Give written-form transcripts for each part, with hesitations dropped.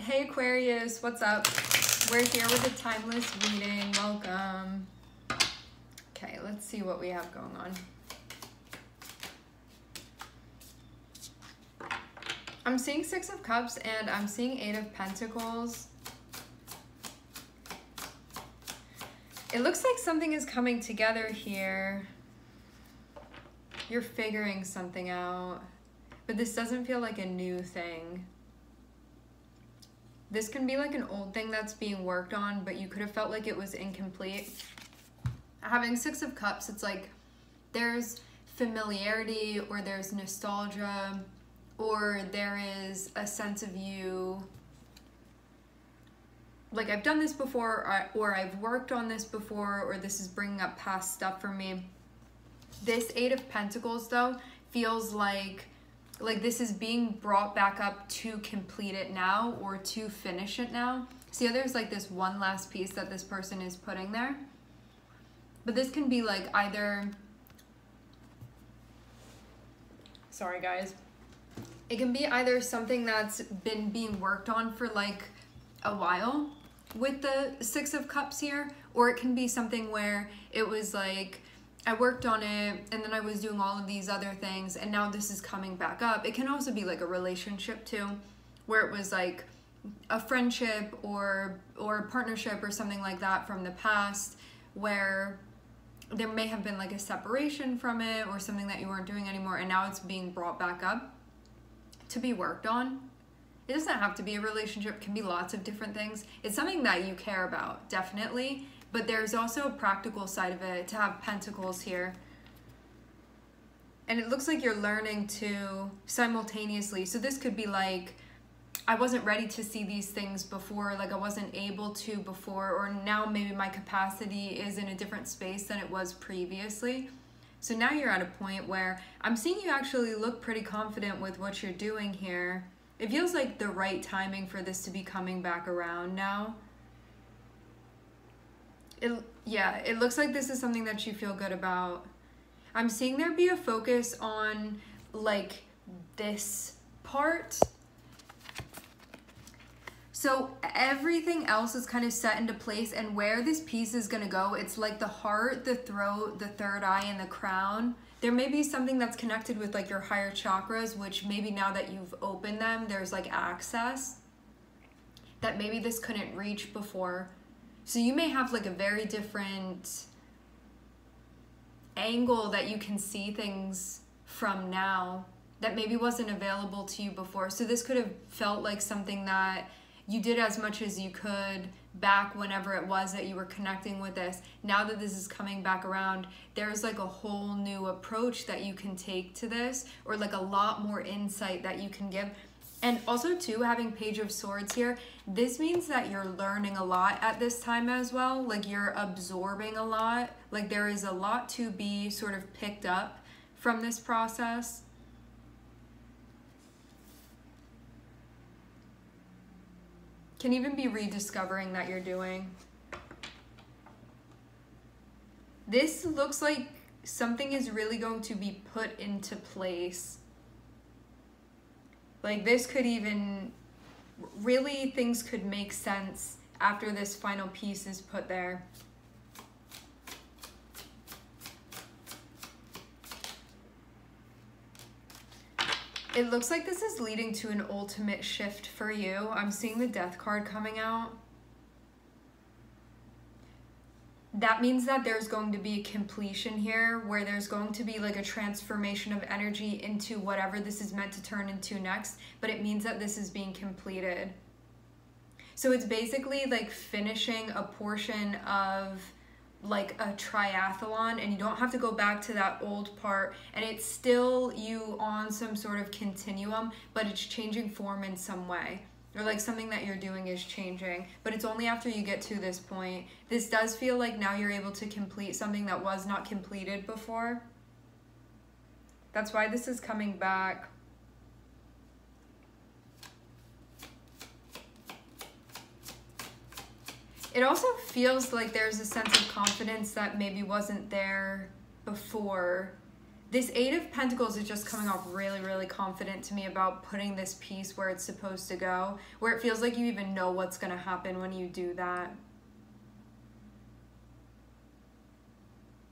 Hey Aquarius, what's up? We're here with a timeless reading. Welcome. Okay, let's see what we have going on. I'm seeing Six of Cups and I'm seeing Eight of Pentacles. It looks like something is coming together here. You're figuring something out, but this doesn't feel like a new thing. This can be like an old thing that's being worked on, but you could have felt like it was incomplete. Having Six of Cups, it's like there's familiarity or there's nostalgia or there is a sense of you, like I've done this before or I've worked on this before or this is bringing up past stuff for me. This Eight of Pentacles though feels like this is being brought back up to complete it now or to finish it now. See how there's like this one last piece that this person is putting there? But this can be like either, sorry guys, it can be either something that's been being worked on for like a while with the Six of Cups here, or it can be something where it was like, I worked on it and then I was doing all of these other things and now this is coming back up. It can also be like a relationship too, where it was like a friendship or a partnership or something like that from the past where there may have been like a separation from it or something that you weren't doing anymore and now it's being brought back up to be worked on. It doesn't have to be a relationship, it can be lots of different things. It's something that you care about, definitely. But there's also a practical side of it to have Pentacles here. And it looks like you're learning to simultaneously. So this could be like, I wasn't ready to see these things before, like I wasn't able to before, or now maybe my capacity is in a different space than it was previously. So now you're at a point where I'm seeing you actually look pretty confident with what you're doing here. It feels like the right timing for this to be coming back around now. It looks like this is something that you feel good about. I'm seeing there be a focus on like this part. So everything else is kind of set into place, and where this piece is gonna go, it's like the heart, the throat, the third eye, and the crown. There may be something that's connected with like your higher chakras, which maybe now that you've opened them, there's like access that maybe this couldn't reach before. So you may have like a very different angle that you can see things from now that maybe wasn't available to you before. So this could have felt like something that you did as much as you could back whenever it was that you were connecting with this. Now that this is coming back around, there's like a whole new approach that you can take to this, or like a lot more insight that you can give. And also too, having Page of Swords here, this means that you're learning a lot at this time as well. Like you're absorbing a lot. Like there is a lot to be sort of picked up from this process. Can even be rediscovering that you're doing. This looks like something is really going to be put into place. Like this could even, really things could make sense after this final piece is put there. It looks like this is leading to an ultimate shift for you. I'm seeing the Death card coming out. That means that there's going to be a completion here where there's going to be like a transformation of energy into whatever this is meant to turn into next, but it means that this is being completed. So it's basically like finishing a portion of like a triathlon, and you don't have to go back to that old part, and it's still you on some sort of continuum, but it's changing form in some way. Or like something that you're doing is changing, but it's only after you get to this point. This does feel like now you're able to complete something that was not completed before. That's why this is coming back. It also feels like there's a sense of confidence that maybe wasn't there before This Eight of Pentacles is just coming off really, really confident to me about putting this piece where it's supposed to go, where it feels like you even know what's going to happen when you do that.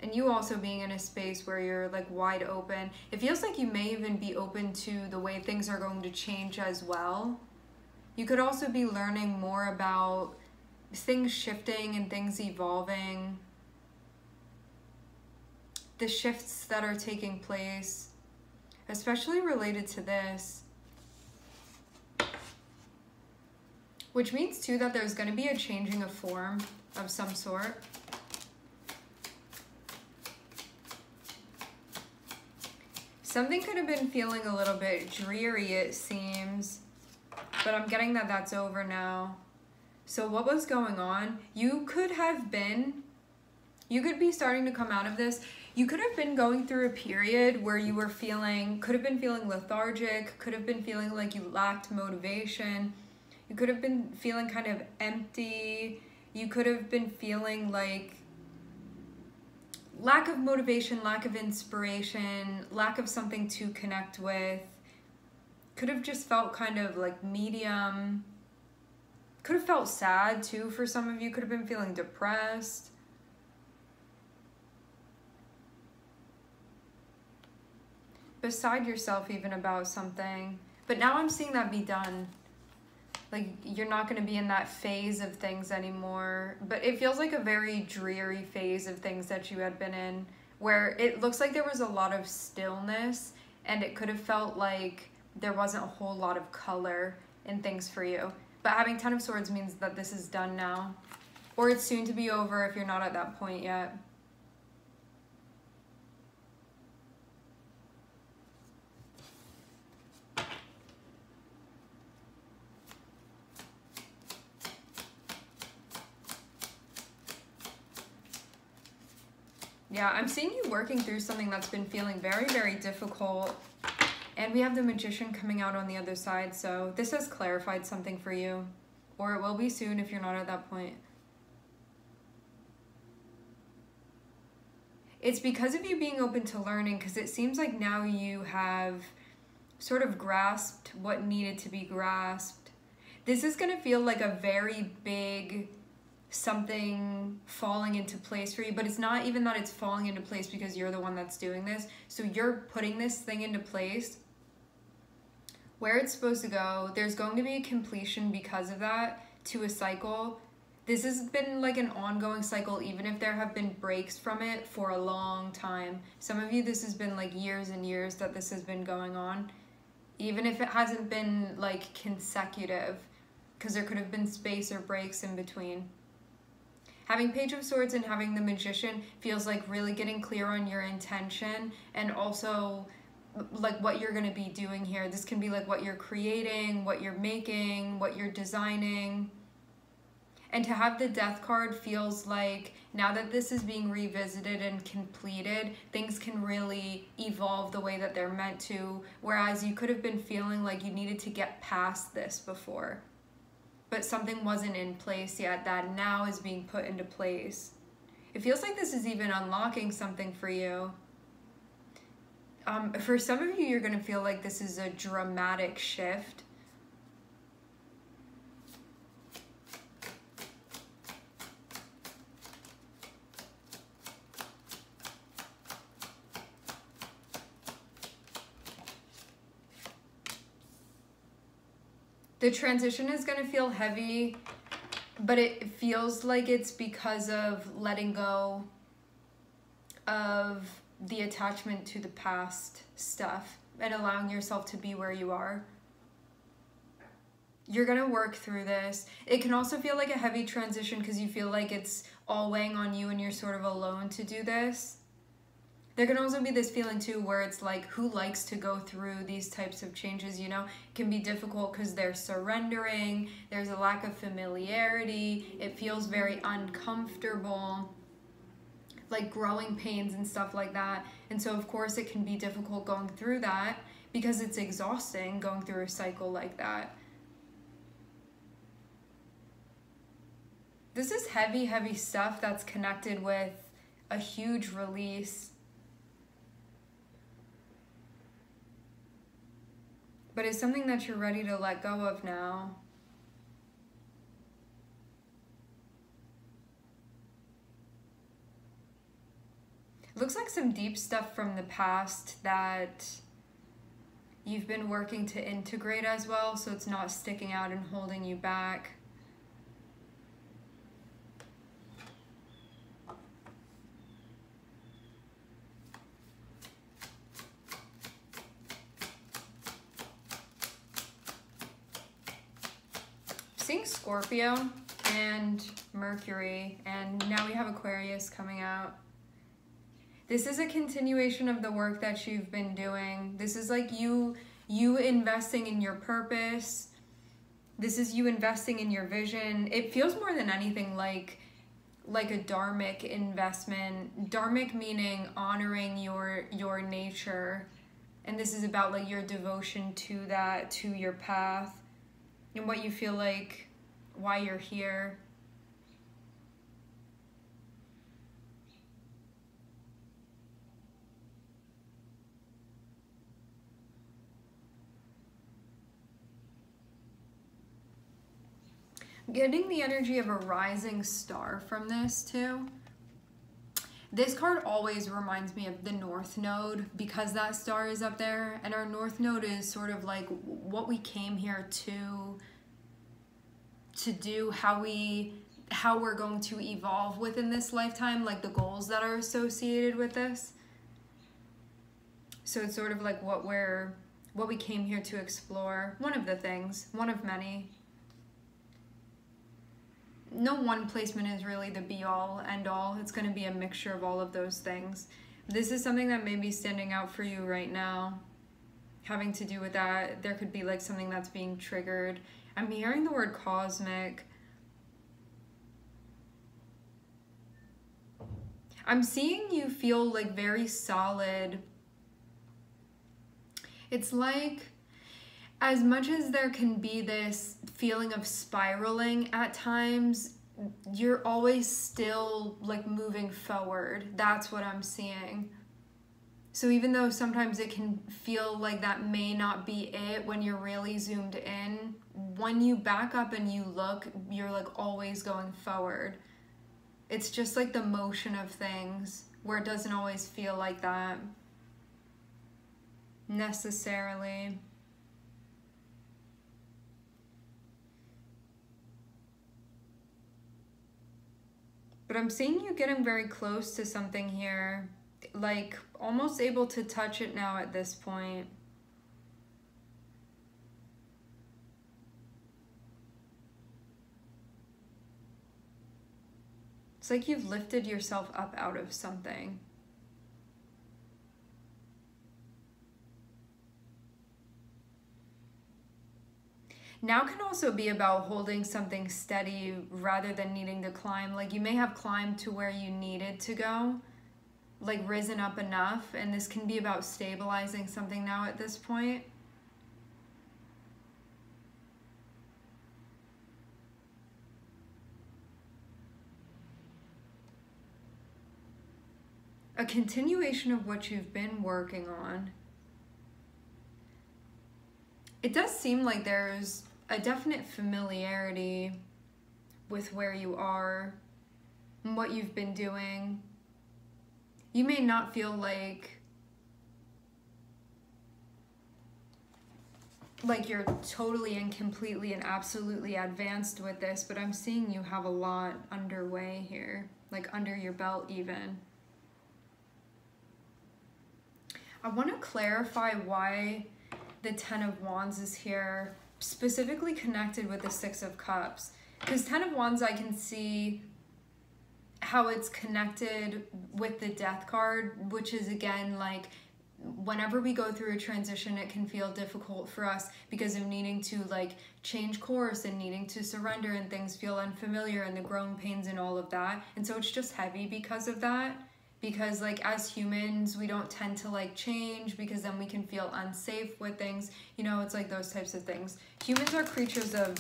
And you also being in a space where you're like wide open. It feels like you may even be open to the way things are going to change as well. You could also be learning more about things shifting and things evolving. The shifts that are taking place, especially related to this. Which means too that there's going to be a changing of form of some sort. Something could have been feeling a little bit dreary, it seems, but I'm getting that that's over now. So what was going on? You could be starting to come out of this. You could have been going through a period where you were could have been feeling lethargic, could have been feeling like you lacked motivation. You could have been feeling kind of empty. You could have been feeling like lack of motivation, lack of inspiration, lack of something to connect with. Could have just felt kind of like medium. Could have felt sad too for some of you. Could have been feeling depressed. Beside yourself even about something. But now I'm seeing that be done. Like, you're not going to be in that phase of things anymore. But it feels like a very dreary phase of things that you had been in, where it looks like there was a lot of stillness, and it could have felt like there wasn't a whole lot of color in things for you. But having Ten of Swords means that this is done now. Or it's soon to be over if you're not at that point yet. Yeah, I'm seeing you working through something that's been feeling very, very difficult. And we have the Magician coming out on the other side, so this has clarified something for you. Or it will be soon if you're not at that point. It's because of you being open to learning, because it seems like now you have sort of grasped what needed to be grasped. This is going to feel like a very big something falling into place for you, but it's not even that it's falling into place because you're the one that's doing this. So you're putting this thing into place where it's supposed to go. There's going to be a completion because of that to a cycle. This has been like an ongoing cycle, even if there have been breaks from it for a long time. Some of you, this has been like years and years that this has been going on, even if it hasn't been like consecutive, because there could have been space or breaks in between. Having Page of Swords and having the Magician feels like really getting clear on your intention, and also like what you're going to be doing here. This can be like what you're creating, what you're making, what you're designing. And to have the Death card feels like now that this is being revisited and completed, things can really evolve the way that they're meant to, whereas you could have been feeling like you needed to get past this before, but something wasn't in place yet that now is being put into place. It feels like this is even unlocking something for you. For some of you, you're going to feel like this is a dramatic shift. The transition is going to feel heavy, but it feels like it's because of letting go of the attachment to the past stuff and allowing yourself to be where you are. You're going to work through this. It can also feel like a heavy transition because you feel like it's all weighing on you and you're sort of alone to do this. There can also be this feeling too where it's like, who likes to go through these types of changes, you know? It can be difficult because they're surrendering, there's a lack of familiarity, it feels very uncomfortable, like growing pains and stuff like that. And so of course it can be difficult going through that because it's exhausting going through a cycle like that. This is heavy, heavy stuff that's connected with a huge release. but it's something that you're ready to let go of now. It looks like some deep stuff from the past that you've been working to integrate as well, so it's not sticking out and holding you back. Seeing Scorpio and Mercury, and now we have Aquarius coming out. This is a continuation of the work that you've been doing. This is like you investing in your purpose. This is you investing in your vision. It feels more than anything like a dharmic investment. Dharmic meaning honoring your nature. And this is about like your devotion to that, to your path, and what you feel like, why you're here. Getting the energy of a rising star from this too. This card always reminds me of the North Node because that star is up there, and our North Node is sort of like what we came here to do, how we're going to evolve within this lifetime, like the goals that are associated with this. So it's sort of like what we came here to explore. One of the things, one of many. No one placement is really the be-all, end-all. It's going to be a mixture of all of those things. This is something that may be standing out for you right now, having to do with that. There could be like something that's being triggered. I'm hearing the word cosmic. I'm seeing you feel like very solid. It's like, as much as there can be this feeling of spiraling at times, you're always still like moving forward. That's what I'm seeing. So even though sometimes it can feel like that may not be it when you're really zoomed in, when you back up and you look, you're like always going forward. It's just like the motion of things where it doesn't always feel like that necessarily. But I'm seeing you getting very close to something here, like almost able to touch it now at this point. It's like you've lifted yourself up out of something. Now can also be about holding something steady rather than needing to climb. Like you may have climbed to where you needed to go, like risen up enough, and this can be about stabilizing something now at this point. A continuation of what you've been working on. It does seem like there's a definite familiarity with where you are and what you've been doing. You may not feel like you're totally and completely and absolutely advanced with this, but I'm seeing you have a lot underway here, like under your belt even. I want to clarify why the Ten of Wands is here, specifically connected with the Six of Cups. Because Ten of Wands, I can see how it's connected with the Death card, which is again like whenever we go through a transition, it can feel difficult for us because of needing to like change course and needing to surrender, and things feel unfamiliar and the growing pains and all of that. And so it's just heavy because of that. Because like as humans, we don't tend to like change because then we can feel unsafe with things. You know, it's like those types of things. Humans are creatures of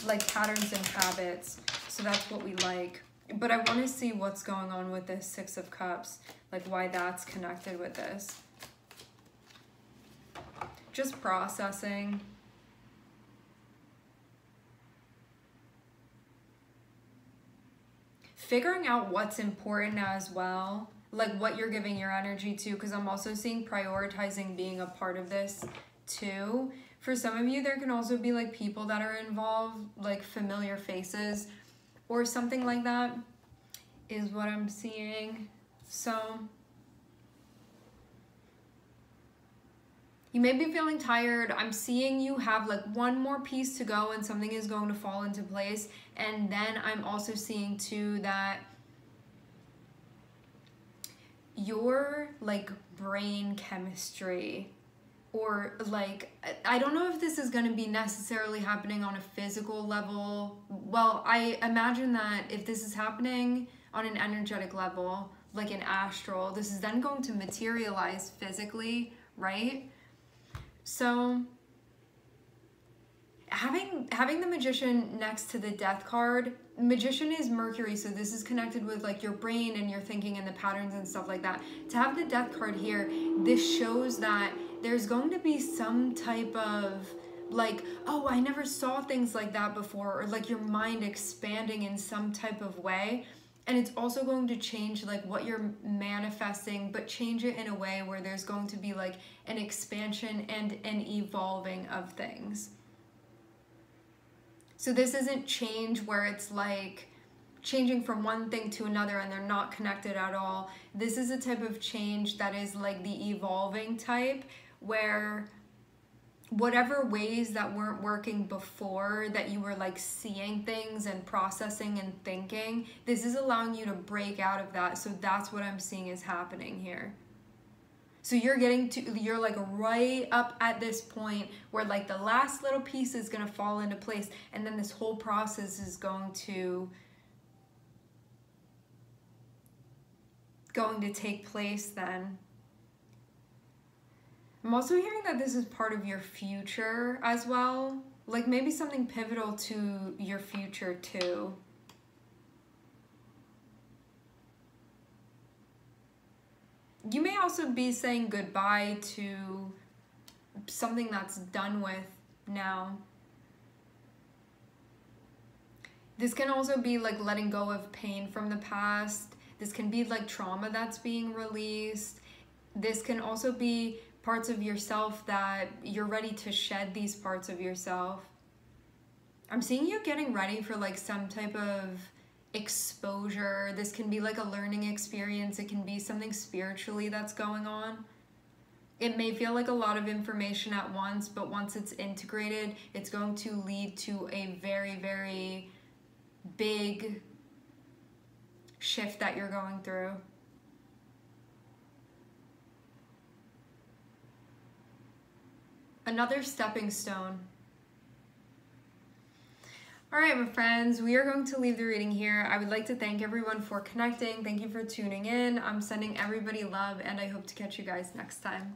like patterns and habits. So that's what we like. But I want to see what's going on with this Six of Cups. Like why that's connected with this. just processing. Figuring out what's important as well, like what you're giving your energy to, because I'm also seeing prioritizing being a part of this too. For some of you, there can also be like people that are involved, like familiar faces or something like that is what I'm seeing. So you may be feeling tired. I'm seeing you have like one more piece to go and something is going to fall into place. And then I'm also seeing too that your like brain chemistry, or like, I don't know if this is going to be necessarily happening on a physical level. Well, I imagine that if this is happening on an energetic level, like an astral, this is then going to materialize physically, right? So having the Magician next to the Death card, Magician is Mercury, so this is connected with like your brain and your thinking and the patterns and stuff like that. To have the Death card here, this shows that there's going to be some type of like, oh, I never saw things like that before, or like your mind expanding in some type of way. And it's also going to change like what you're manifesting, but change it in a way where there's going to be like an expansion and an evolving of things. So this isn't change where it's like changing from one thing to another and they're not connected at all. This is a type of change that is like the evolving type, where whatever ways that weren't working before, that you were like seeing things and processing and thinking, this is allowing you to break out of that. So that's what I'm seeing is happening here. So you're like right up at this point where like the last little piece is going to fall into place, and then this whole process is going to take place then. I'm also hearing that this is part of your future as well. Like maybe something pivotal to your future too. You may also be saying goodbye to something that's done with now. This can also be like letting go of pain from the past. This can be like trauma that's being released. This can also be parts of yourself that you're ready to shed these parts of yourself. I'm seeing you getting ready for like some type of exposure. This can be like a learning experience. It can be something spiritually that's going on. It may feel like a lot of information at once, but once it's integrated, it's going to lead to a very, very big shift that you're going through. Another stepping stone. All right, my friends, we are going to leave the reading here. I would like to thank everyone for connecting. Thank you for tuning in. I'm sending everybody love, and I hope to catch you guys next time.